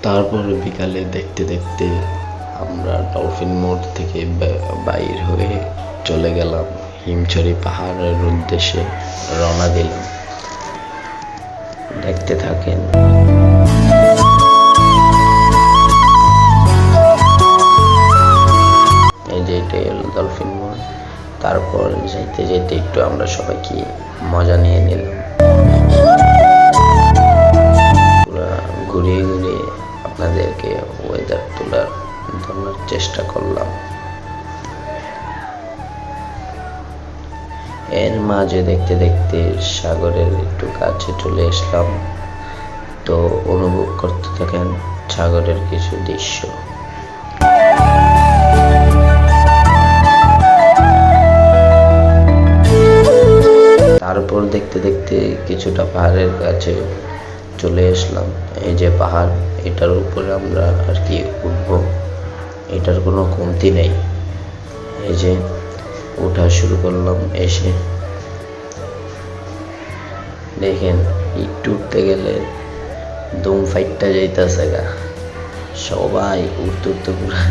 তারপর বিকালে দেখতে দেখতে আমরা ডলফিন মোড় থেকে বাইর হয়ে চলে গেলাম হিমছড়ি পাহাড়ের উদ্দেশ্যে রওনা দিলাম। দেখতে থাকেন। এই যে এটাই হলো ডলফিন মোড়। তারপর যেতে যেতে একটু আমরা সবাইকে মজা নিয়ে নিলাম। ঘুরিয়ে ঘুরিয়ে আপনাদেরকে ওয়েদার তোলার চেষ্টা করলাম। এর মাঝে দেখতে দেখতে সাগরের একটু কাছে চলে আসলাম। তো অনুভব করতে থাকেন সাগরের কিছু দৃশ্য। তারপর দেখতে দেখতে কিছুটা পাহাড়ের কাছে চলে আসলাম। এই যে পাহাড়, এটার উপরে আমরা আর কি উঠবো, এটার কোনো কমতি নেই। এই যে ওঠা শুরু করলাম। এসে দেখেন একটু উঠতে গেলে দম ফাইটটা যাইতেছে গা, সবাই উঠতে উঠতে পুরা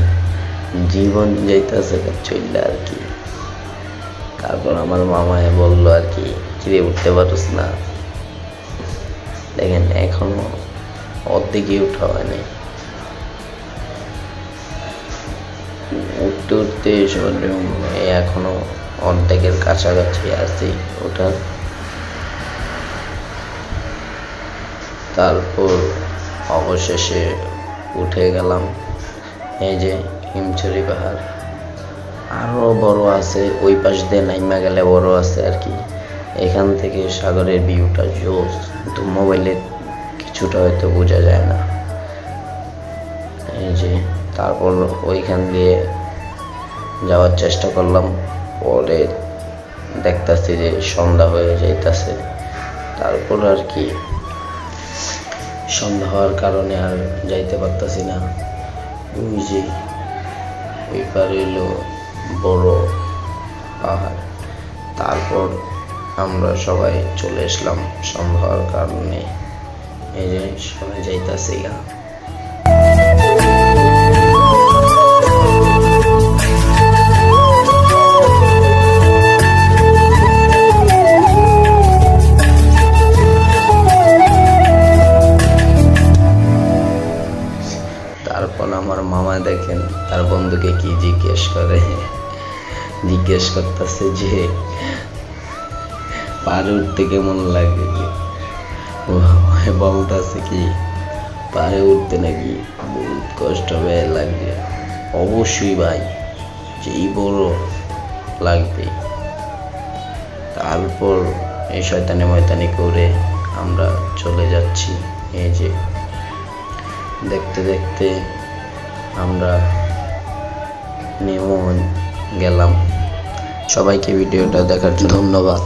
জীবন যাইতেছে গা চললে আর কি। তারপর আমার মামায় বললো আর কি, কিরে উঠতে পারছ না? দেখেন এখনো অর্ধেকই উঠা হয়নি। উঠতে উঠতে এখনো অর্ধেকের কাছাকাছি আছি ওঠার। তারপর অবশেষে উঠে গেলাম। এই যে হিমছড়ি পাহাড়, আরো বড় আছে ওই পাশ দিয়ে নাইমা গেলে বড় আছে আর কি। এখান থেকে সাগরের ভিউটা জোস, কিন্তু মোবাইলে কিছুটা হয়তো বোঝা যায় না। এই যে তারপর ওইখান দিয়ে যাওয়ার চেষ্টা করলাম। পরে দেখতেছি যে সন্ধ্যা হয়ে যাইতেছে। তারপর আর কি সন্ধ্যা হওয়ার কারণে আর যাইতে পারতাছি না। ওই যে ওই পারে এলো বড় পাহাড়। তারপর আমরা সবাই চলে আসলাম সন্ধ্যা হওয়ার কারণে। এই যে সবাই যাইতাছে গা। তারপর আমার মামা দেখেন তার বন্ধুকে কি জিজ্ঞেস করতেছে যে পাহাড়ে উঠতে কেমন লাগে। বলতেছে কি পাহাড়ে উঠতে নাকি বহুত কষ্ট লাগবে। অবশ্যই ভাই, যেই বড় লাগবে। তারপর এই শয়তানি ময়তানি করে আমরা চলে যাচ্ছি। এই যে দেখতে দেখতে আমরা নেমে গেলাম। সবাইকে ভিডিওটা দেখার জন্য ধন্যবাদ।